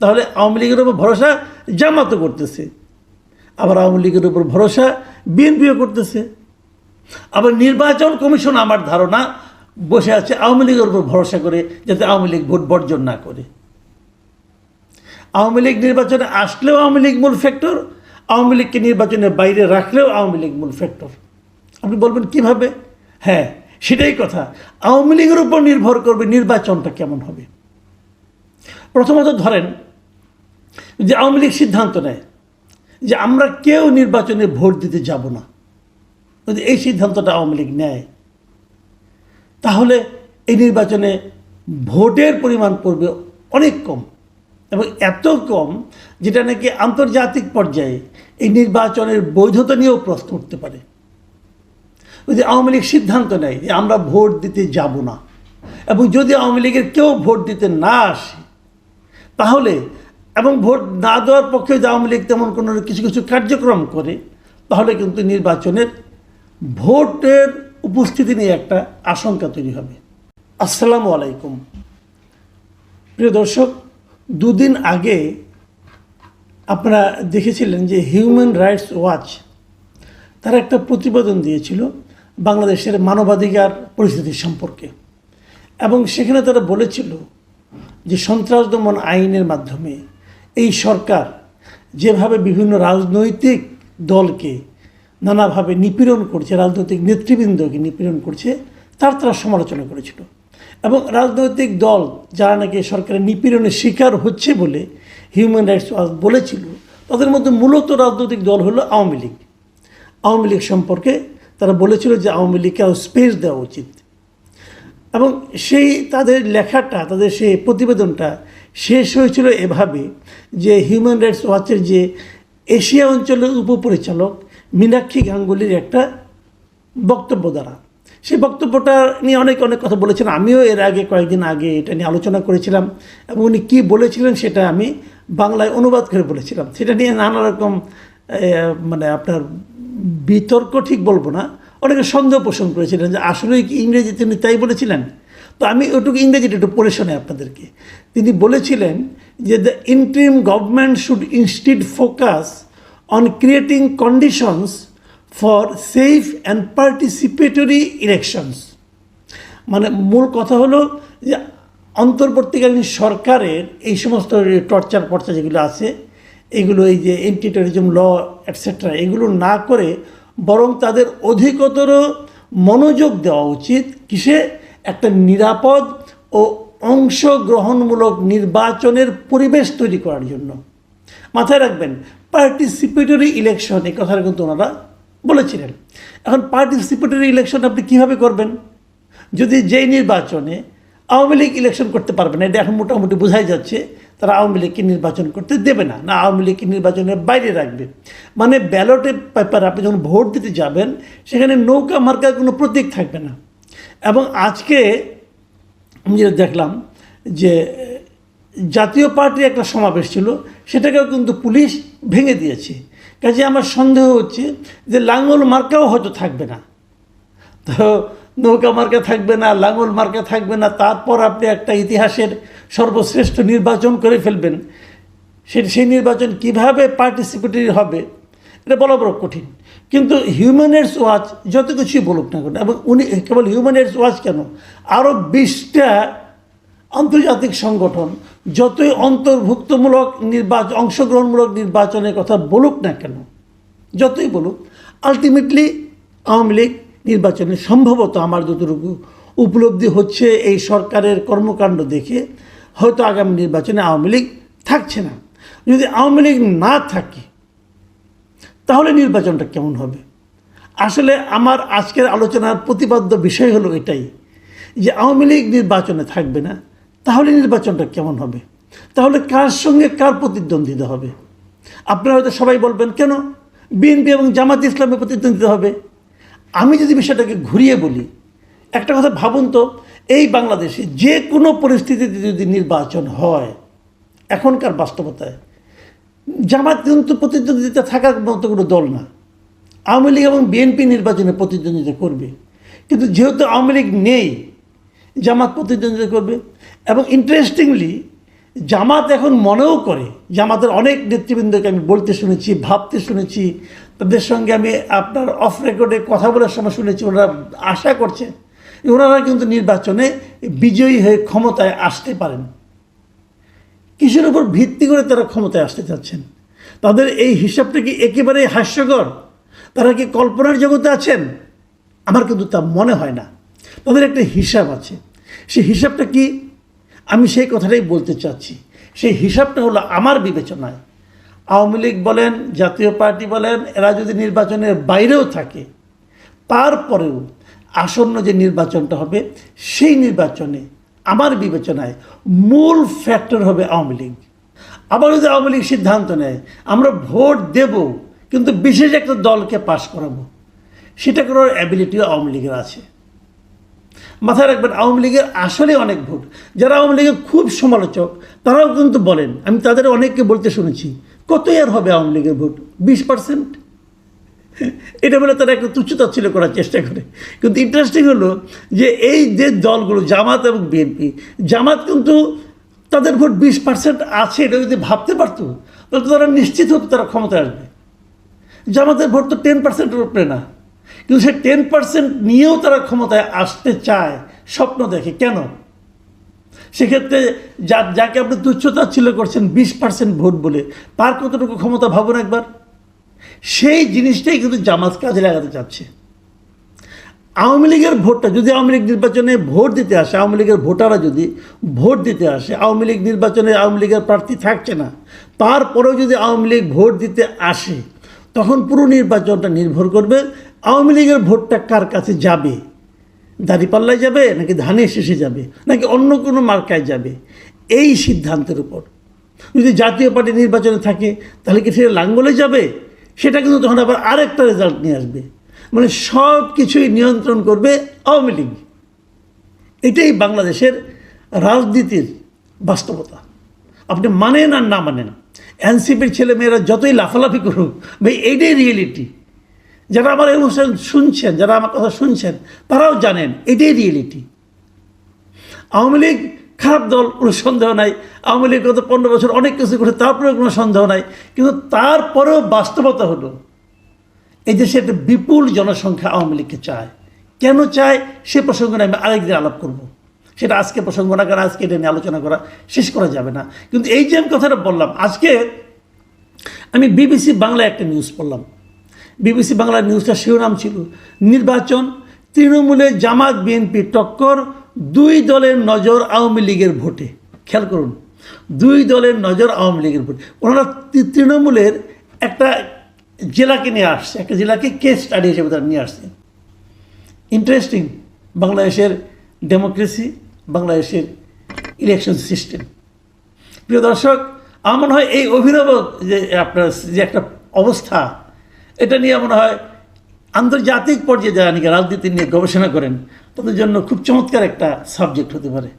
তাহলে আওয়ামী লীগের উপর ভরসা জামাতও করতেছে, আবার আওয়ামী লীগের উপর ভরসা বিএনপিও করতেছে। আবার নির্বাচন কমিশন আমার ধারণা বসে আছে আওয়ামী লীগের উপর ভরসা করে, যাতে আওয়ামী লীগ ভোট বর্জন না করে। আওয়ামী লীগ নির্বাচনে আসলেও আওয়ামী লীগ মূল ফ্যাক্টর, আওয়ামী লীগকে নির্বাচনের বাইরে রাখলেও আওয়ামী লীগ মূল ফ্যাক্টর। আপনি বলবেন কিভাবে? হ্যাঁ, সেটাই কথা। আওয়ামী লীগের উপর নির্ভর করবে নির্বাচনটা কেমন হবে। প্রথমত ধরেন যে আওয়ামী লীগ সিদ্ধান্ত নেয় যে আমরা কেউ নির্বাচনে ভোট দিতে যাব না, যদি এই সিদ্ধান্তটা আওয়ামী লীগ নেয়, তাহলে এই নির্বাচনে ভোটের পরিমাণ পড়বে অনেক কম, এবং এত কম যেটা নাকি আন্তর্জাতিক পর্যায়ে এই নির্বাচনের বৈধতা নিয়েও প্রশ্ন উঠতে পারে। যদি আওয়ামী লীগ সিদ্ধান্ত নেয় যে আমরা ভোট দিতে যাব না, এবং যদি আওয়ামী লীগের কেউ ভোট দিতে না আসে, তাহলে এবং ভোট না দেওয়ার পক্ষে যদি আওয়ামী লীগ তেমন কোনো কিছু কিছু কার্যক্রম করে, তাহলে কিন্তু নির্বাচনের ভোটের উপস্থিতি নিয়ে একটা আশঙ্কা তৈরি হবে। আসসালামু আলাইকুম প্রিয় দর্শক, দুদিন আগে আপনারা দেখেছিলেন যে হিউম্যান রাইটস ওয়াচ তারা একটা প্রতিবেদন দিয়েছিল বাংলাদেশের মানবাধিকার পরিস্থিতি সম্পর্কে, এবং সেখানে তারা বলেছিল যে সন্ত্রাস দমন আইনের মাধ্যমে এই সরকার যেভাবে বিভিন্ন রাজনৈতিক দলকে নানাভাবে নিপীড়ন করছে, রাজনৈতিক নেতৃবৃন্দকে নিপীড়ন করছে, তারা সমালোচনা করেছিল। এবং রাজনৈতিক দল যারা নাকি সরকারের নিপীড়নের শিকার হচ্ছে বলে হিউম্যান রাইটস ওয়াচ বলেছিল, তাদের মধ্যে মূলত রাজনৈতিক দল হলো আওয়ামী লীগ। আওয়ামী লীগ সম্পর্কে তারা বলেছিল যে আওয়ামী লীগকে স্পেস দেওয়া উচিত। এবং সেই তাদের লেখাটা, তাদের সেই প্রতিবেদনটা শেষ হয়েছিল এভাবে যে হিউম্যান রাইটস ওয়াচের যে এশিয়া অঞ্চলের উপপরিচালক মীনাক্ষী গাঙ্গুলির একটা বক্তব্য দ্বারা। সেই বক্তব্যটা নিয়ে অনেক কথা বলেছেন। আমিও এর আগে কয়েকদিন আগে এটা নিয়ে আলোচনা করেছিলাম, এবং উনি কী বলেছিলেন সেটা আমি বাংলায় অনুবাদ করে বলেছিলাম। সেটা নিয়ে নানা রকম মানে আপনার বিতর্ক ঠিক বলবো না, অনেকে সন্দেহ পোষণ করেছিলেন যে আসলেই কি ইংরেজিতে উনি তাই বলেছিলেন। তো আমি ওটুকু ইংরেজিটা একটু পড়ে শোনাই আপনাদেরকে। তিনি বলেছিলেন যে the interim government should instead focus on creating conditions for safe and participatory elections. মানে মূল কথা হলো যে অন্তর্বর্তীকালীন সরকারের এই সমস্ত টর্চার যেগুলো আছে, এগুলো এই যে এন্টি টেররিজম ল এটসেট্রা, এগুলো না করে বরং তাদের অধিকতর মনোযোগ দেওয়া উচিত কিসে? একটা নিরাপদ ও অংশগ্রহণমূলক নির্বাচনের পরিবেশ তৈরি করার জন্য। মাথায় রাখবেন, পার্টিসিপেটরি ইলেকশন, এই কথাটা কিন্তু ওনারা বলেছিলেন। এখন পার্টিসিপেটরি ইলেকশন আপনি কীভাবে করবেন? যদি যেই নির্বাচনে আওয়ামী লীগ ইলেকশন করতে পারবে না, এটা এখন মোটামুটি বোঝাই যাচ্ছে তারা আওয়ামী লীগকে নির্বাচন করতে দেবে না, আওয়ামী লীগকে নির্বাচনের বাইরে রাখবে। মানে ব্যালটের পেপারে আপনি যখন ভোট দিতে যাবেন, সেখানে নৌকা মার্কার কোনো প্রতীক থাকবে না। এবং আজকে আমি যেটা দেখলাম যে জাতীয় পার্টির একটা সমাবেশ ছিল, সেটাকেও কিন্তু পুলিশ ভেঙে দিয়েছে। কাজে আমার সন্দেহ হচ্ছে যে লাঙ্গল মার্কাও হয়তো থাকবে না। তো নৌকা মার্কা থাকবে না, লাঙ্গল মার্কা থাকবে না, তারপর আপনি একটা ইতিহাসের সর্বশ্রেষ্ঠ নির্বাচন করে ফেলবেন। সেই নির্বাচন কিভাবে পার্টিসিপেটরি হবে এটা বলা বড় কঠিন। কিন্তু হিউম্যান রাইটস ওয়াচ যত কিছুই বলুক না কেন, এবং উনি কেবল হিউম্যান রাইটস ওয়াচ কেন, আরও 20টা আন্তর্জাতিক সংগঠন যতই অন্তর্ভুক্তমূলক অংশগ্রহণমূলক নির্বাচনের কথা বলুক না কেন, যতই বলুক, আলটিমেটলি আওয়ামী লীগ নির্বাচনে সম্ভবত আমার যতটুকু উপলব্ধি হচ্ছে এই সরকারের কর্মকাণ্ড দেখে হয়তো আগামী নির্বাচনে আওয়ামী লীগ থাকছে না। যদি আওয়ামী লীগ না থাকে তাহলে নির্বাচনটা কেমন হবে? আসলে আমার আজকের আলোচনার প্রতিপাদ্য বিষয় হলো এটাই যে আওয়ামী লীগ নির্বাচনে থাকবে না, তাহলে নির্বাচনটা কেমন হবে? তাহলে কার সঙ্গে কার প্রতিদ্বন্দ্বিতা হবে? আপনারা হয়তো সবাই বলবেন কেন বিএনপি এবং জামাত ইসলামের প্রতিদ্বন্দ্বিতা হবে। আমি যদি বিষয়টাকে ঘুরিয়ে বলি, একটা কথা ভাবুন তো, এই বাংলাদেশে যে কোনো পরিস্থিতিতে যদি নির্বাচন হয়, এখনকার বাস্তবতায় জামাত কিন্তু প্রতিদ্বন্দ্বিতা থাকার মতো কোনো দল না। আওয়ামী লীগ এবং বিএনপি নির্বাচনে প্রতিদ্বন্দ্বিতা করবে, কিন্তু যেহেতু আওয়ামী লীগ নেই, জামাত প্রতিদ্বন্দ্বিতা করবে। এবং ইন্টারেস্টিংলি জামাত এখন মনেও করে, জামাতের অনেক নেতৃবৃন্দকে আমি বলতে শুনেছি, ভাবতে শুনেছি, তাদের সঙ্গে আমি আপনার অফ রেকর্ডে কথা বলার সময় শুনেছি, ওনারা আশা করছে ওনারা কিন্তু নির্বাচনে বিজয়ী হয়ে ক্ষমতায় আসতে পারেন। কিসের উপর ভিত্তি করে তারা ক্ষমতায় আসতে চাচ্ছেন? তাদের এই হিসাবটা কি একেবারেই হাস্যকর? তারা কি কল্পনার জগতে আছেন? আমার কিন্তু তা মনে হয় না। তাদের একটা হিসাব আছে। সেই হিসাবটা কি? আমি সেই কথাটাই বলতে চাচ্ছি। সেই হিসাবটা হলো, আমার বিবেচনায় আওয়ামী লীগ বলেন, জাতীয় পার্টি বলেন, এরা যদি নির্বাচনের বাইরেও থাকে, তারপরেও আসন্ন যে নির্বাচনটা হবে সেই নির্বাচনে আমার বিবেচনায় মূল ফ্যাক্টর হবে আওয়ামী লীগ। আবার যদি আওয়ামী লীগ সিদ্ধান্ত নেয় আমরা ভোট দেব, কিন্তু বিশেষ একটা দলকে পাশ করাবো, সেটা করার অ্যাবিলিটিও আওয়ামী লীগের আছে। মাথায় রাখবেন, আওয়ামী লীগের আসলে অনেক ভোট, যারা আওয়ামী লীগের খুব সমালোচক তারাও কিন্তু বলেন, আমি তাদের অনেককে বলতে শুনেছি, কত আর হবে আওয়ামী লীগের ভোট? 20%। এটা বলে তারা একটা তুচ্ছতাচ্ছিল্য করার চেষ্টা করে। কিন্তু ইন্টারেস্টিং হলো যে এই যে দলগুলো জামাত এবং বিএনপি, জামাত কিন্তু তাদের ভোট 20% আছে, এটা যদি ভাবতে পারতো তাহলে তো তারা নিশ্চিত হতো তারা ক্ষমতায় আসবে। জামাতের ভোট তো 10%-এর উপরে না, কিন্তু সে 10% নিয়েও তারা ক্ষমতায় আসতে চায়, স্বপ্ন দেখে। কেন? সেক্ষেত্রে যাকে আপনি তুচ্ছতাচ্ছিল্য করছেন 20% ভোট বলে, তার কতটুকু ক্ষমতা ভাবুন একবার। সেই জিনিসটাই কিন্তু জামাত কাজে লাগাতে চাচ্ছে। আওয়ামী লীগের ভোটটা যদি আওয়ামী লীগ নির্বাচনে ভোট দিতে আসে, আওয়ামী লীগের ভোটাররা যদি ভোট দিতে আসে, আওয়ামী লীগ নির্বাচনে আওয়ামী লীগের প্রার্থী থাকছে না, তারপরেও যদি আওয়ামী লীগ ভোট দিতে আসে, তখন পুরো নির্বাচনটা নির্ভর করবে আওয়ামী লীগের ভোটটা কার কাছে যাবে। দাঁড়িপাল্লায় যাবে, নাকি ধানের শেষে যাবে, নাকি অন্য কোনো মার্কায় যাবে, এই সিদ্ধান্তের উপর। যদি জাতীয় পার্টি নির্বাচনে থাকে তাহলে কি সেটা লাঙ্গলে যাবে? সেটা কিন্তু তখন আবার আরেকটা রেজাল্ট নিয়ে আসবে। মানে সব কিছুই নিয়ন্ত্রণ করবে আওয়ামী লীগ। এটাই বাংলাদেশের রাজনীতির বাস্তবতা। আপনি মানেন আর না মানেন, এনসিপির ছেলেমেয়েরা যতই লাফালাফি করুক, ভাই এইটাই রিয়েলিটি। যারা আমার এই অনুষ্ঠান শুনছেন, যারা আমার কথা শুনছেন, তারাও জানেন এটাই রিয়েলিটি। আওয়ামী লীগ খারাপ দল, কোনো সন্দেহ নাই। আওয়ামী লীগ গত 15 বছর অনেক কিছু করে, তারপরেও কোনো সন্দেহ নাই। কিন্তু তারপরেও বাস্তবতা হলো এই দেশে একটা বিপুল জনসংখ্যা আওয়ামী লীগকে চায়। কেন চায় সে প্রসঙ্গে আমি আরেকদিন আলাপ করব। সেটা আজকে প্রসঙ্গ না, কারণ আজকে এটা নিয়ে আলোচনা করা শেষ করা যাবে না। কিন্তু এই যে আমি কথাটা বললাম, আজকে আমি বিবিসি বাংলায় একটা নিউজ পড়লাম। বিবিসি বাংলার নিউজটা শিরোনাম ছিল, নির্বাচন তৃণমূলে জামাত বিএনপি টক্কর, দুই দলের নজর আওয়ামী লীগের ভোটে। খেয়াল করুন, দুই দলের নজর আওয়ামী লীগের ভোটে। ওনারা তৃণমূলের একটা জেলাকে নিয়ে আসছে, একটা জেলাকে কেস স্টাডি হিসেবে তারা নিয়ে আসছে। ইন্টারেস্টিং বাংলাদেশের ডেমোক্রেসি, বাংলাদেশের ইলেকশন সিস্টেম। প্রিয় দর্শক, আমার মনে হয় এই অভিনব যে আপনার যে একটা অবস্থা, এটা নিয়ে মনে হয় আন্তর্জাতিক পর্যায়ে যারা নাকি রাজনীতি নিয়ে গবেষণা করেন তাদের জন্য খুব চমৎকার একটা সাবজেক্ট হতে পারে।